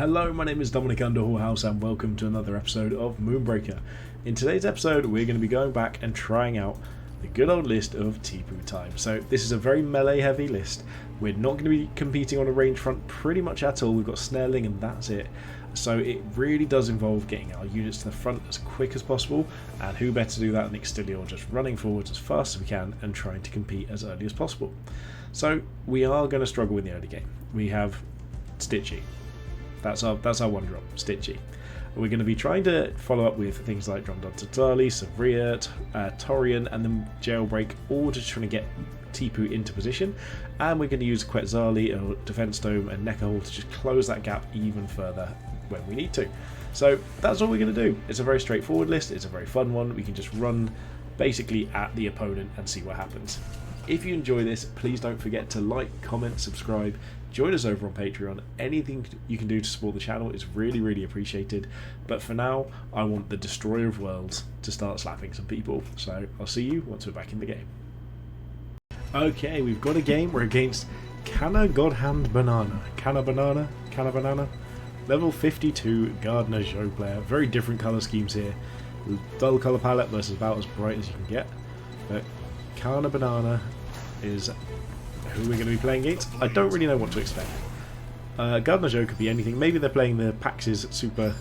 Hello, my name is Dominic Underhallhouse and welcome to another episode of Moonbreaker. In today's episode we're going to be going back and trying out the good old list of Tipu time. So this is a very melee heavy list. We're not going to be competing on a range front pretty much at all. We've got snareling and that's it. So it really does involve getting our units to the front as quick as possible, and who better to do that than Extilior, just running forwards as fast as we can and trying to compete as early as possible. So we are going to struggle in the early game. We have Stitchy. That's our one drop, Stitchy. We're going to be trying to follow up with things like Dromdon Savria, Torian, and then Jailbreak, all just trying to get Tipu into position. And we're going to use Quetzali, or Defense Dome, and Nekahal to just close that gap even further when we need to. So that's all we're going to do. It's a very straightforward list. It's a very fun one. We can just run basically at the opponent and see what happens. If you enjoy this, please don't forget to like, comment, subscribe. Join us over on Patreon. Anything you can do to support the channel is really appreciated. But for now, I want the Destroyer of Worlds to start slapping some people. So I'll see you once we're back in the game. Okay, we've got a game. We're against Canna Godhand Banana. Canna Banana. Level 52 Gardener Joe player. Very different colour schemes here. Dull colour palette versus about as bright as you can get. But Canna Banana is who we're going to be playing against. I don't really know what to expect. Gardener Joe could be anything. Maybe they're playing the Pax's super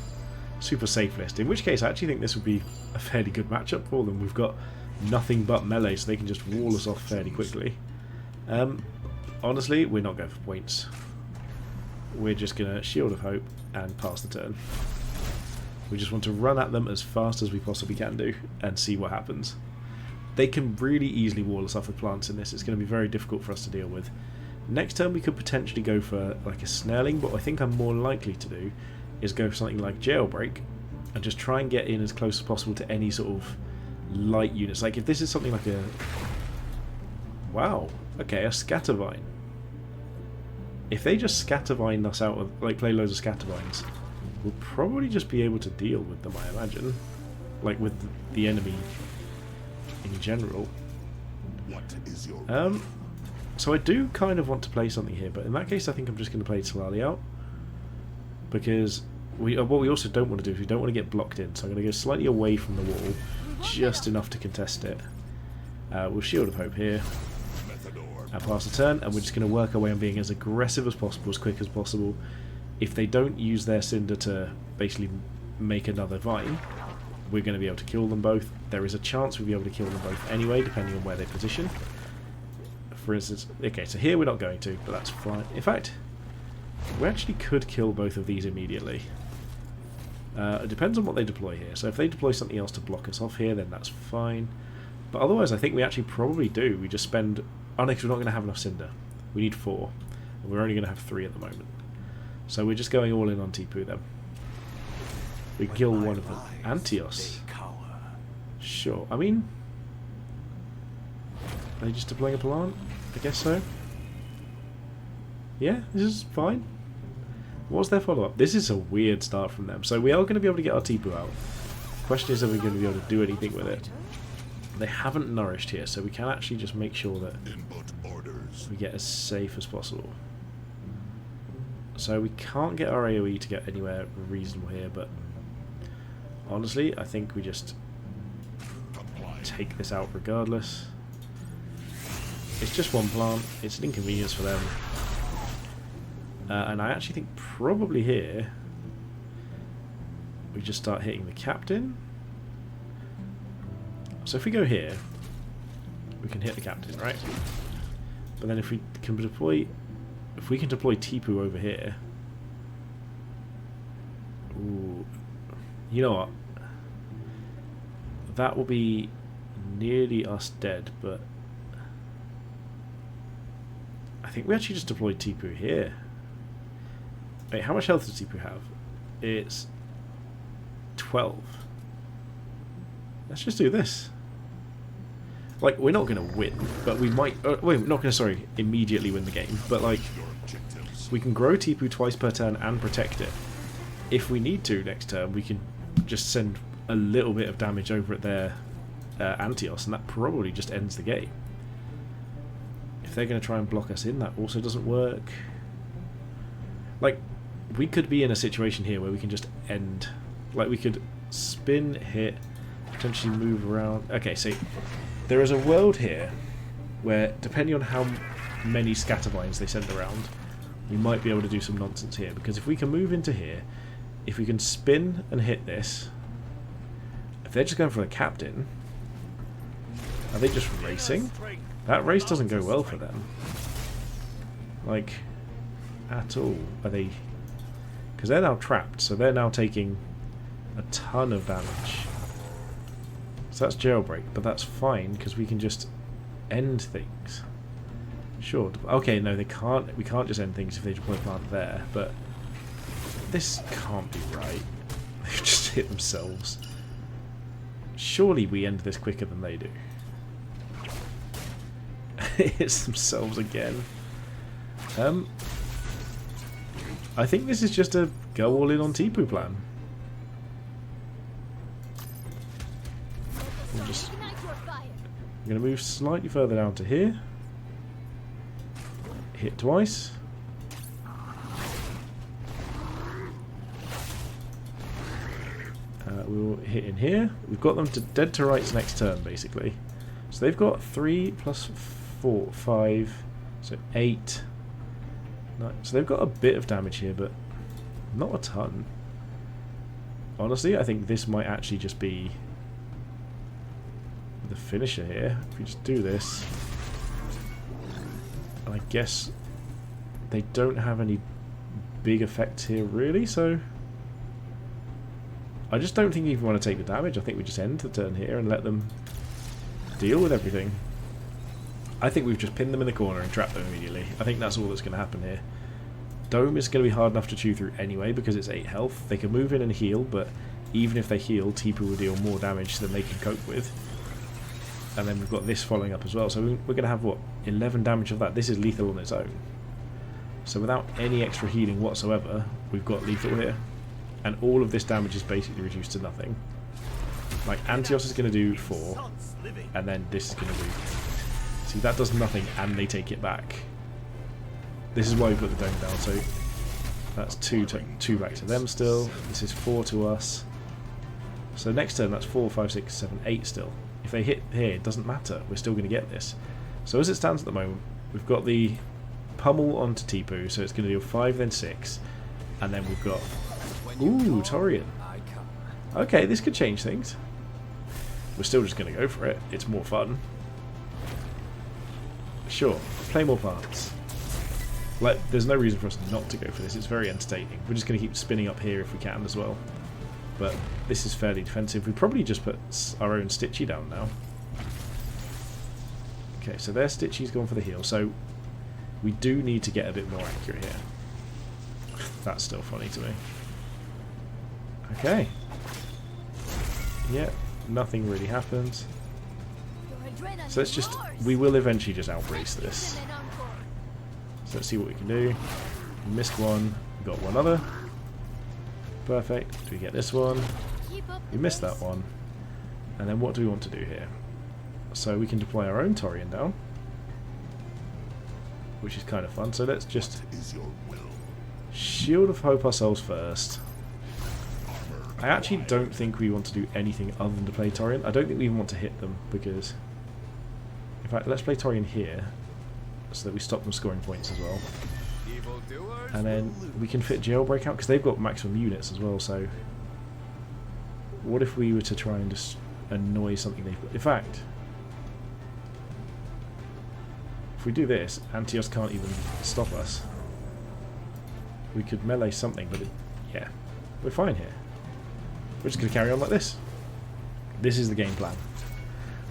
safe list, in which case I actually think this would be a fairly good matchup for them. We've got nothing but melee, so they can just wall us off fairly quickly. Honestly, we're not going for points. We're just going to Shield of Hope and pass the turn. We just want to run at them as fast as we possibly can do and see what happens. They can really easily wall us off with plants in this. It's going to be very difficult for us to deal with. Next turn we could potentially go for like a Snareling, but what I think I'm more likely to do is go for something like Jailbreak and just try and get in as close as possible to any sort of light units. Like if this is something like a... Wow, okay, a Scattervine. If they just Scattervine us out, like play loads of Scattervines, we'll probably just be able to deal with them, I imagine. Like with the enemy in general. So I do kind of want to play something here, but in that case I think I'm just going to play Talali out, because what we also don't want to do is we don't want to get blocked in, so I'm going to go slightly away from the wall, just enough to contest it. We'll Shield of Hope here and pass the turn, and we're just going to work our way on being as aggressive as possible, as quick as possible. If they don't use their Cinder to basically make another Vine, we're going to be able to kill them both. There is a chance we'll be able to kill them both anyway, depending on where they position. For instance, okay, so here we're not going to, but that's fine. In fact, we actually could kill both of these immediately. It depends on what they deploy here. So if they deploy something else to block us off here, then that's fine. But otherwise, I think we actually probably do. We just spend... Oh no, because we're not going to have enough Cinder. We need 4. And we're only going to have 3 at the moment. So we're just going all in on Tipu then. We can kill one of them. Antios. Sure. I mean... Are they just deploying a plant? I guess so. Yeah, this is fine. What's their follow-up? This is a weird start from them. So we are going to be able to get our Tipu out. The question is, are we going to be able to do anything with it? They haven't nourished here, so we can actually just make sure that we get as safe as possible. So we can't get our AoE to get anywhere reasonable here, but honestly, I think we just take this out regardless. It's just one plant. It's an inconvenience for them. And I actually think probably here we just start hitting the captain. So if we go here, we can hit the captain, right? But then if we can deploy Tipu over here, ooh, you know what? That will be nearly us dead, but I think we actually just deployed Tipu here. Wait, how much health does Tipu have? It's 12. Let's just do this. Like, we're not going to win, but we might... wait, we're not going to, sorry, immediately win the game. But, like, we can grow Tipu twice per turn and protect it. If we need to next turn, we can just send a little bit of damage over at their Antios, and that probably just ends the game. If they're going to try and block us in, that also doesn't work. Like, we could be in a situation here where we can just end. Like, we could spin, hit, potentially move around. Okay, so there is a world here where, depending on how many scattervines they send around, we might be able to do some nonsense here. Because if we can move into here, if we can spin and hit this, if they're just going for a captain, are they just racing? That race doesn't go well for them. Like, at all. Are they... Because they're now trapped, so they're now taking a ton of damage. So that's jailbreak, but that's fine, because we can just end things. Sure. Okay, no, they can't. We can't just end things if they deploy plant there, but this can't be right. They've just hit themselves. Surely we end this quicker than they do. It hits themselves again. I think this is just a go all in on Tipu plan. I'm going to move slightly further down to here. Hit twice. We'll hit in here. We've got them to dead to rights next turn, basically. So they've got 3 plus 4, 5, so 8. 9. So they've got a bit of damage here, but not a ton. Honestly, I think this might actually just be the finisher here. If we just do this, and I guess they don't have any big effects here, really, so I just don't think you even want to take the damage. I think we just end the turn here and let them deal with everything. I think we've just pinned them in the corner and trapped them immediately. I think that's all that's going to happen here. Dome is going to be hard enough to chew through anyway because it's 8 health. They can move in and heal, but even if they heal, Tipu will deal more damage than they can cope with. And then we've got this following up as well. So we're going to have, what, 11 damage of that. This is lethal on its own. So without any extra healing whatsoever, we've got lethal here. And all of this damage is basically reduced to nothing. Like, Antios is going to do 4, and then this is going to do... See, that does nothing, and they take it back. This is why we put the dome down, so that's 2 back to them still. This is 4 to us. So next turn, that's 4, 5, 6, 7, 8 still. If they hit here, it doesn't matter. We're still going to get this. So as it stands at the moment, we've got the pummel onto Tipu, so it's going to do 5, then 6. And then we've got... Ooh, Torian. Okay, this could change things. We're still just going to go for it. It's more fun. Sure, play more plants. Like, there's no reason for us not to go for this. It's very entertaining. We're just going to keep spinning up here if we can as well. But this is fairly defensive. We probably just put our own Stitchy down now. Okay, so their Stitchy's gone for the heal. So we do need to get a bit more accurate here. That's still funny to me. Okay. Yeah, nothing really happens. So let's just... We will eventually just outrace this. So let's see what we can do. We missed one. We got one other. Perfect. Do we get this one? We missed that one. And then what do we want to do here? So we can deploy our own Torian down, which is kind of fun. So let's just Shield of Hope ourselves first. I actually don't think we want to do anything other than to play Torian. I don't think we even want to hit them because... In fact, let's play Torian here so that we stop them scoring points as well. And then we can fit Jailbreak out because they've got maximum units as well, so... What if we were to try and just annoy something they've got? In fact... If we do this, Antios can't even stop us. We could melee something, but yeah, we're fine here. We're just going to carry on like this. This is the game plan.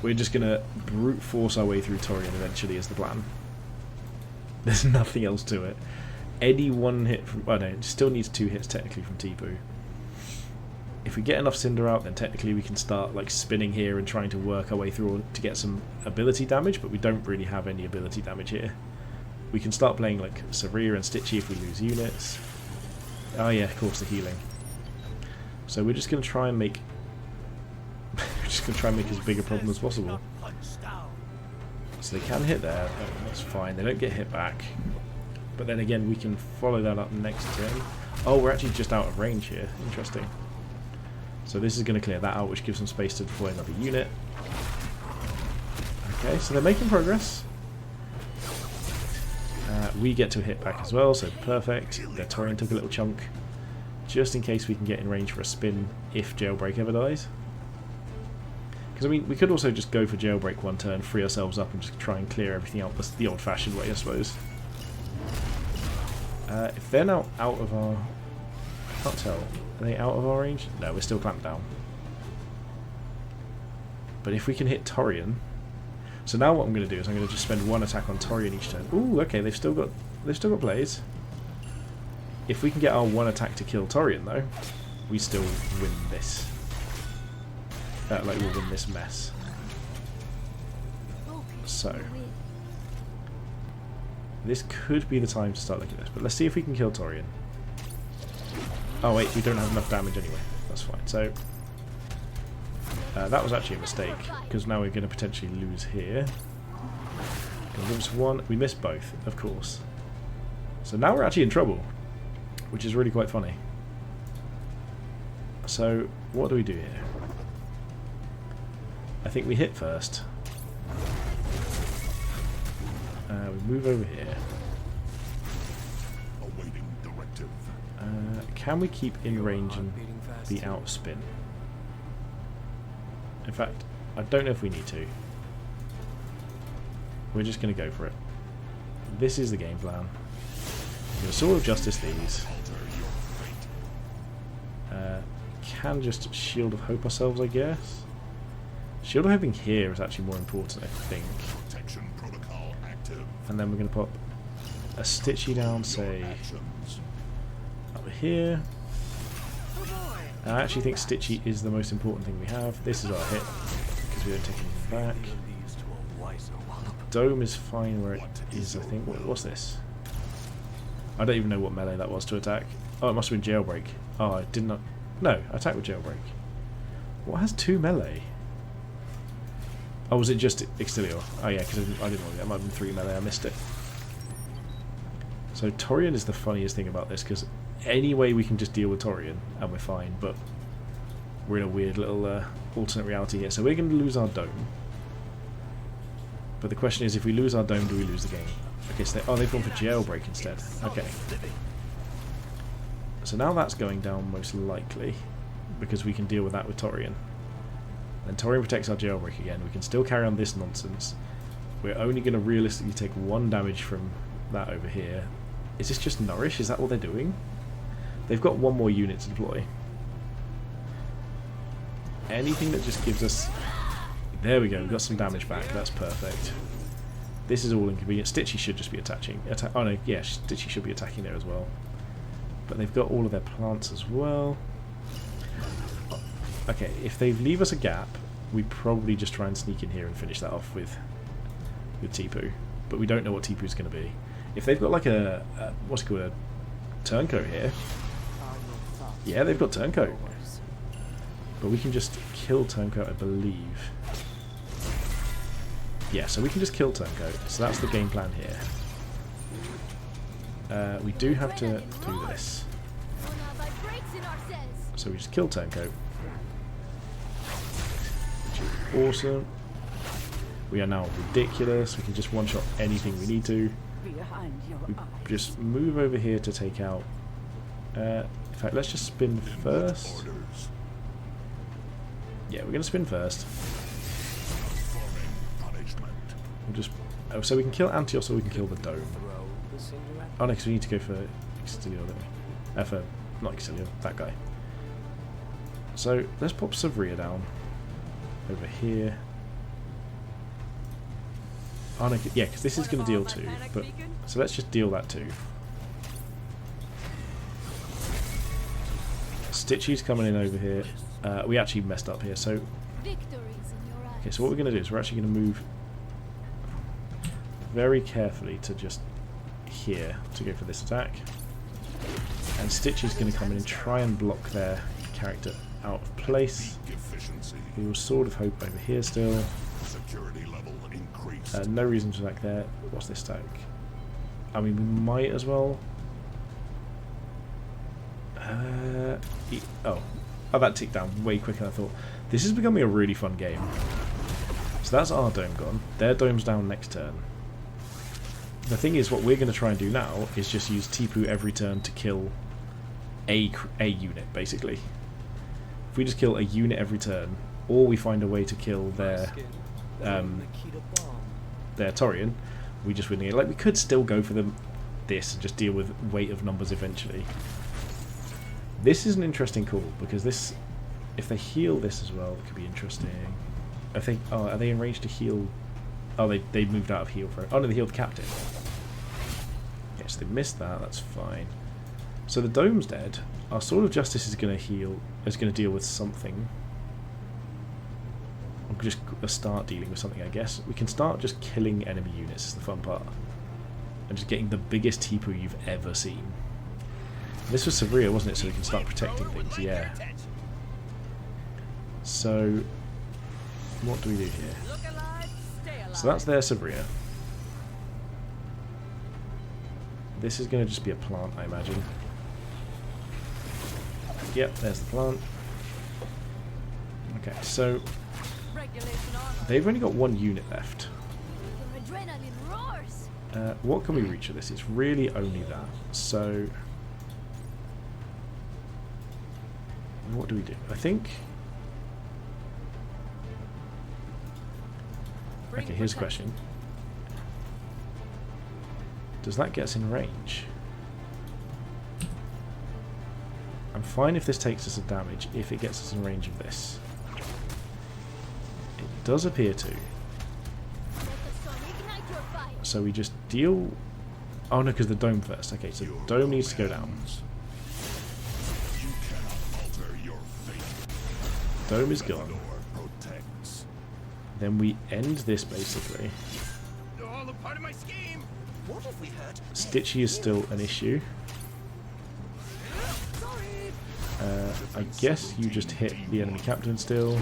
We're just going to brute force our way through Torian eventually is the plan. There's nothing else to it. Any one hit from... Well, no, it still needs 2 hits technically from Tipu. If we get enough Cinder out, then technically we can start like spinning here and trying to work our way through to get some ability damage, but we don't really have any ability damage here. We can start playing like Saria and Stitchy if we lose units. Oh yeah, of course, the healing. So we're just going to try and make... as big a problem as possible. So they can hit there, that's fine, they don't get hit back. But then again, we can follow that up next turn. Oh, we're actually just out of range here. Interesting. So this is going to clear that out, which gives them space to deploy another unit. Okay, so they're making progress. We get to hit back as well, so perfect. Their Taurian took a little chunk, just in case we can get in range for a spin if Jailbreak ever dies. Because, I mean, we could also just go for Jailbreak one turn, free ourselves up, and just try and clear everything out the old-fashioned way, I suppose. If they're now out of our... I can't tell. Are they out of our range? No, we're still clamped down. But if we can hit Taurian... So now what I'm going to do is I'm going to just spend one attack on Taurian each turn. Ooh, okay, they've still got blades. If we can get our one attack to kill Taurian, though, we still win this. Like, we'll win this mess. So... this could be the time to start looking at this, but let's see if we can kill Taurian. Oh wait, we don't have enough damage anyway. That's fine. So that was actually a mistake, because now we're going to potentially lose here. Lose one. We missed both, of course. So now we're actually in trouble, which is really quite funny. So what do we do here? I think we hit first. We move over here. Can we keep in range and be out of spin? In fact, I don't know if we need to. We're just going to go for it. This is the game plan. We're going to Sword of Justice these. Can just Shield of Hope ourselves, I guess. Shield of Hoping here is actually more important, I think. And then we're going to pop a Stitchy down, say, over here. I actually think Stitchy is the most important thing we have. This is our hit, because we don't take anything back. Dome is fine where it is, I think. What's this? I don't even know what melee that was to attack. Oh, it must have been Jailbreak. Oh, I did not... No, I attacked with Jailbreak. What has 2 melee? Oh, was it just Extilio? Oh yeah, because I didn't know that. It might have been 3 melee, I missed it. So Taurian is the funniest thing about this, because any way we can just deal with Taurian and we're fine, but we're in a weird little alternate reality here. So we're going to lose our dome. But the question is, if we lose our dome, do we lose the game? Okay, so they've gone for Jailbreak instead. Okay. So now that's going down most likely, because we can deal with that with Taurian. And Taurian protects our Jailbreak again. We can still carry on this nonsense. We're only going to realistically take 1 damage from that over here. Is this just Nourish? Is that what they're doing? They've got 1 more unit to deploy. Anything that just gives us... There we go, we've got some damage back. That's perfect. This is all inconvenient. Stitchy should just be attaching. Oh no, yeah, Stitchy should be attacking there as well. But they've got all of their plants as well. Okay, if they leave us a gap, we probably just try and sneak in here and finish that off with Tipu. But we don't know what Tipu's going to be. If they've got like a what's it called, a turncoat here. Yeah, they've got turncoat. But we can just kill turncoat, I believe. Yeah, so we can just kill turncoat. So that's the game plan here. We do have to do this. So we just kill turncoat. Which is awesome. We are now ridiculous. We can just one-shot anything we need to. We just move over here to take out... in fact, let's just spin first. Yeah, we're going to spin first. We'll just... Oh, so we can kill Antios or we can kill the dome. Oh no, because we need to go for Extilio, don't we? For... not Extilio, that guy. So, let's pop Savria down. Over here. Oh no, yeah, because this is going to deal 2. But so let's just deal that 2. Stitchy's coming in over here. We actually messed up here, so... Okay, so what we're going to do is we're actually going to move very carefully to just here to go for this attack. And Stitchy's going to come in and try and block their character out of place. We will Sword of Hope over here still. No reason to attack there. What's this stack? I mean, we might as well. Oh, that ticked down way quicker than I thought. This is becoming a really fun game. So that's our dome gone. Their dome's down next turn. The thing is, what we're going to try and do now is just use Tipu every turn to kill a unit, basically. If we just kill a unit every turn, or we find a way to kill their Taurian, we just win the game. Like, we could still go for this and just deal with weight of numbers eventually. This is an interesting call, because this, if they heal this as well, it could be interesting. I think, oh, are they in range to heal? Oh, they moved out of heal for it. Oh no, they healed the captain. Yes, they missed that, that's fine. So the dome's dead. Our Sword of Justice is going to heal, is going to deal with something. We'll just start dealing with something, I guess. We can start just killing enemy units, is the fun part. And just getting the biggest Tipu you've ever seen. This was Sevilla, wasn't it? So we can start protecting things, yeah. So, what do we do here? So that's their Sevilla. This is going to just be a plant, I imagine. Yep, there's the plant. Okay, so they've only got one unit left. What can we reach with this? It's really only that. So, what do we do? I think... Okay, here's a question. Does that get us in range? I'm fine if this takes us a damage, if it gets us in range of this. It does appear to. So we just deal... Oh no, because the dome first. Okay, so the dome needs to go down. Dome is gone. Then we end this basically. Stitchy is still an issue. I guess you just hit the enemy captain still.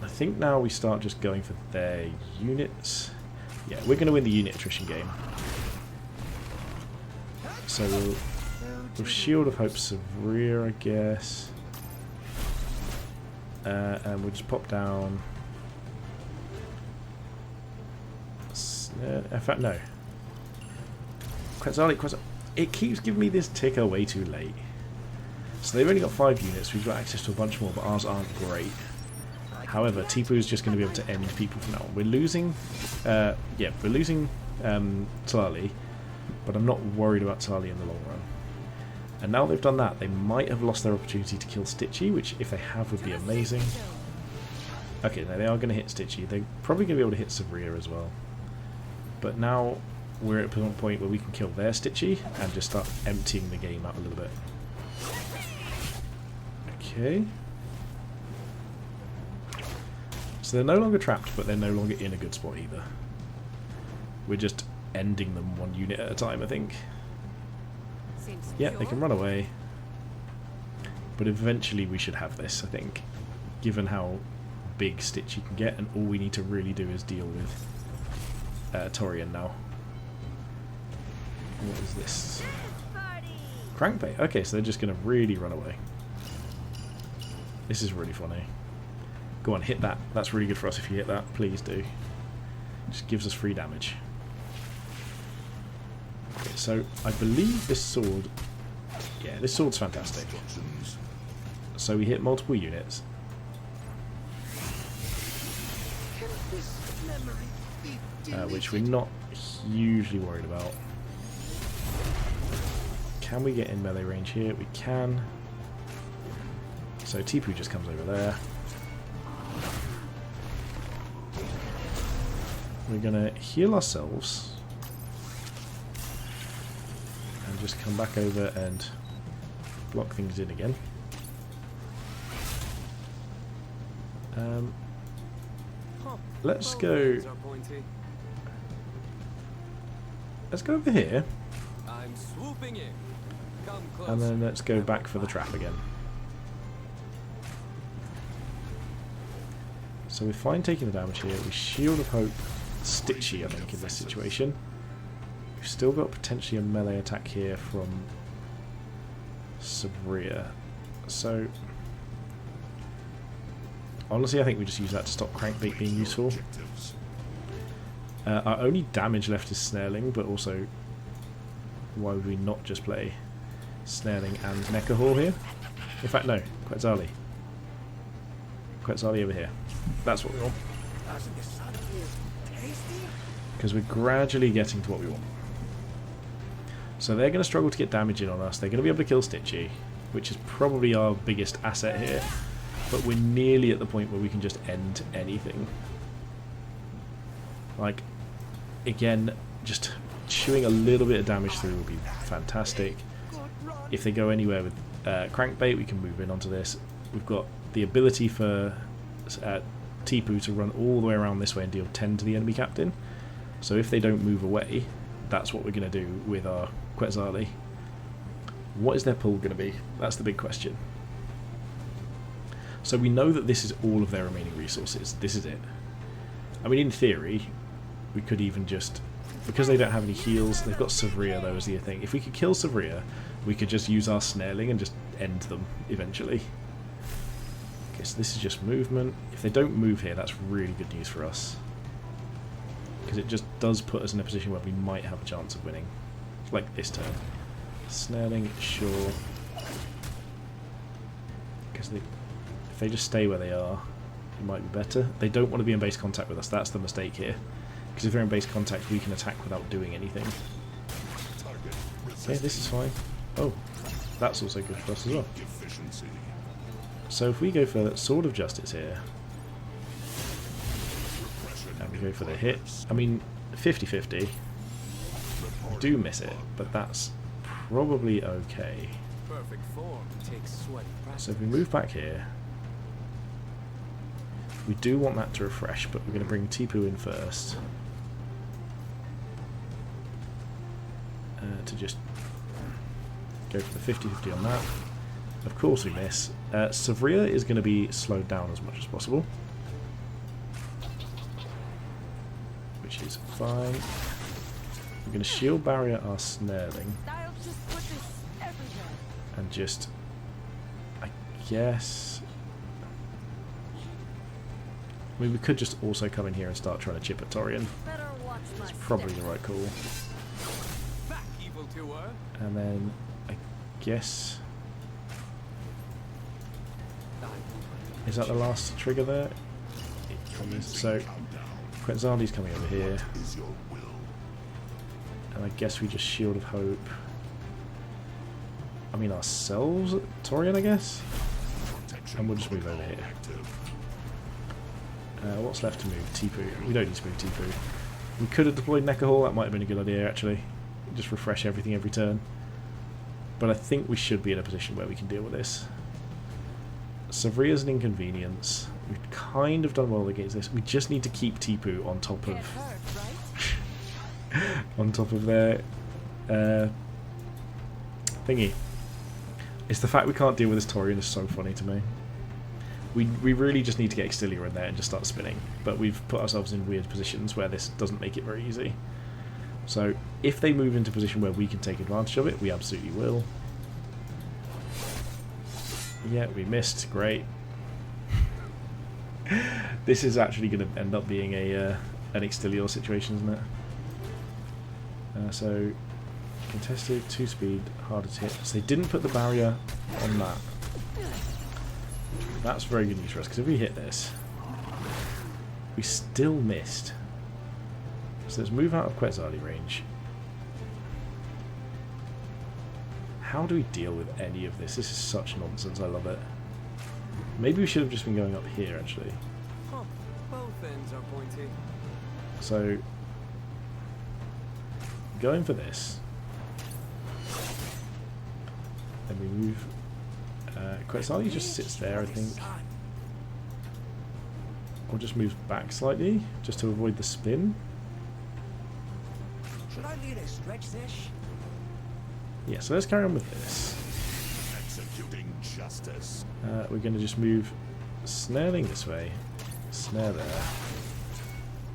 I think now we start just going for their units. Yeah, we're going to win the unit attrition game. So we'll Shield of Hope Severe, I guess. And we'll just pop down. In fact, no. Quetzalcoatl. It keeps giving me this ticker way too late. So they've only got 5 units. We've got access to a bunch more, but ours aren't great. However, Tipu is just going to be able to end people from now on. We're losing, yeah, we're losing Talali, but I'm not worried about Talali in the long run. And now they've done that, they might have lost their opportunity to kill Stitchy, which if they have would be amazing. Okay, now they are going to hit Stitchy. They're probably going to be able to hit Sevilla as well. But now we're at a point where we can kill their Stitchy and just start emptying the game out a little bit. Okay. So they're no longer trapped, but they're no longer in a good spot either. We're just ending them one unit at a time, I think. Yeah, they can run away. But eventually we should have this, I think. Given how big Stitchy can get, and all we need to really do is deal with Taurian now. What is this? Crankbait. Okay, so they're just going to really run away. This is really funny. Go on, hit that. That's really good for us if you hit that. Please do. Just gives us free damage. Okay, so I believe this sword... Yeah, this sword's fantastic. So we hit multiple units. Which we're not hugely worried about. Can we get in melee range here? We can. So Tipu just comes over there. We're going to heal ourselves. And just come back over and block things in again. Let's go... Let's go over here. And then let's go back for the trap again. So we're fine taking the damage here. We Shield of Hope Stitchy, I think, in this situation. We've still got potentially a melee attack here from Sabria. So honestly, I think we just use that to stop Crankbait being useful. Our only damage left is Snareling, but also why would we not just play Snareling and Nekahor here? In fact, no, Quetzali. Quetzali over here. That's what we want. Because we're gradually getting to what we want. So they're going to struggle to get damage in on us. They're going to be able to kill Stitchy, which is probably our biggest asset here. But we're nearly at the point where we can just end anything. Like, again, just chewing a little bit of damage through would be fantastic. If they go anywhere with Crankbait, we can move in onto this. We've got the ability for Tipu to run all the way around this way and deal 10 to the enemy captain. So if they don't move away, that's what we're going to do with our Quetzali. What is their pull going to be? That's the big question. So we know that this is all of their remaining resources. This is it. I mean, in theory, we could even just... Because they don't have any heals, they've got Savria though as the thing. If we could kill Savria, we could just use our Snareling and just end them eventually. Okay, so this is just movement. If they don't move here, that's really good news for us. Because it just does put us in a position where we might have a chance of winning. Like this turn. Snareling, sure. Because if they just stay where they are, it might be better. They don't want to be in base contact with us. That's the mistake here. Because if they're in base contact, we can attack without doing anything. Okay, this is fine. Oh, that's also good for us as well. So if we go for Sword of Justice here, and we go for the hit, I mean, 50-50. We do miss it, but that's probably okay. So if we move back here, we do want that to refresh, but we're going to bring Tipu in first. To just go for the 50-50 on that. Of course we miss. Savria is going to be slowed down as much as possible, which is fine. We're going to shield barrier our Snareling and just, I guess, I mean, we could just also come in here and start trying to chip at Torian. It's probably the right call. And then, I guess... Is that the last trigger there? So, Quetzali's coming over here. And I guess we just Shield of Hope. I mean, ourselves at Torian, I guess? And we'll just move over here. What's left to move? Tipu. We don't need to move Tipu. We could have deployed Nekahor, that might have been a good idea actually. Just refresh everything every turn. But I think we should be in a position where we can deal with this. Savria's an inconvenience. We've kind of done well against this. We just need to keep Tipu on top of on top of their thingy. It's the fact we can't deal with this Torian is so funny to me. We really just need to get Extilia in there and just start spinning. But we've put ourselves in weird positions where this doesn't make it very easy. So if they move into a position where we can take advantage of it, we absolutely will. Yeah, we missed. Great. This is actually going to end up being a an Extilior situation, isn't it? So contested, 2-speed, harder to hit. So they didn't put the barrier on that. That's very good news for us, because if we hit this, we still missed. So let's move out of Quetzali range. How do we deal with any of this? This is such nonsense, I love it. Maybe we should have just been going up here, actually. Huh. Both ends are pointy. So, going for this. Then we move... Quetzali just sits there, I think. Or just moves back slightly, just to avoid the spin. Should I lead a stretch this? Yeah, so let's carry on with this. Executing justice. We're going to just move Snareling this way, Snare there.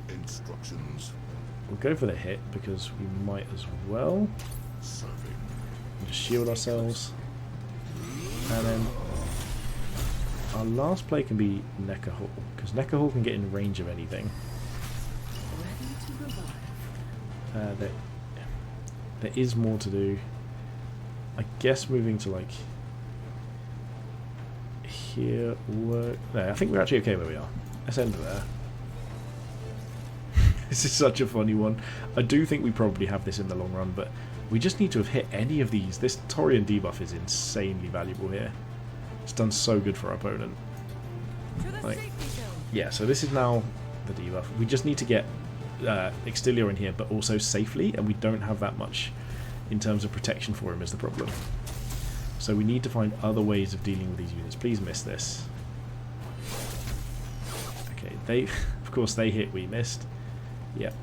Instructions. We'll go for the hit because we might as well. Serving. And just shield ourselves. And then our last play can be Necker Hall, because Necker Hall can get in range of anything. There is more to do. I guess moving to like here work. No, I think we're actually okay where we are. Let's end there. This is such a funny one. I do think we probably have this in the long run, but we just need to have hit any of these. This Torian debuff is insanely valuable here. It's done so good for our opponent. Like, yeah, so this is now the debuff. We just need to get Extilior in here, but also safely, and we don't have that much in terms of protection for him is the problem. So we need to find other ways of dealing with these units. Please miss this. Okay, they, of course they hit, we missed. Yep.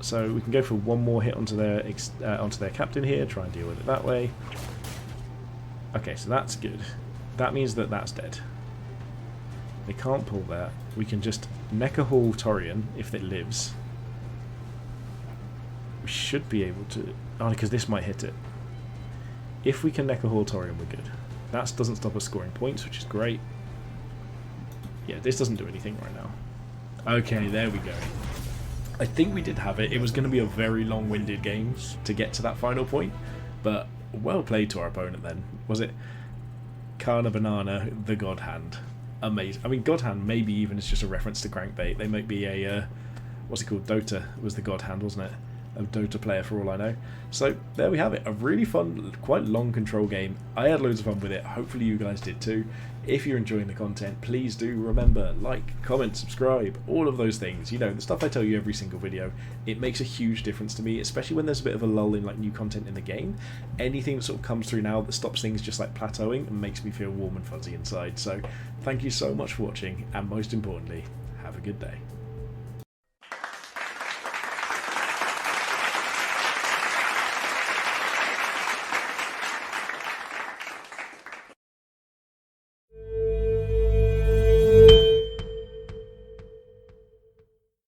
So we can go for one more hit onto their captain here, try and deal with it that way. Okay, so that's good. That means that that's dead. They can't pull that. We can just Necker Hall Torian if it lives. We should be able to... Oh, because this might hit it. If we can Necker Hall Torian, we're good. That doesn't stop us scoring points, which is great. Yeah, this doesn't do anything right now. Okay, there we go. I think we did have it. It was going to be a very long-winded game to get to that final point, but well played to our opponent then. Was it Kana Banana, the God Hand? Amazing. I mean, God Hand maybe even is just a reference to Crankbait. They might be a, what's it called? Dota was the God Hand, wasn't it? A Dota player for all I know. So there we have it. A really fun, quite long control game. I had loads of fun with it. Hopefully you guys did too. If you're enjoying the content, please do remember, like, comment, subscribe, all of those things. You know, the stuff I tell you every single video. It makes a huge difference to me, especially when there's a bit of a lull in like new content in the game. Anything that sort of comes through now that stops things just like plateauing and makes me feel warm and fuzzy inside. So thank you so much for watching, and most importantly, have a good day.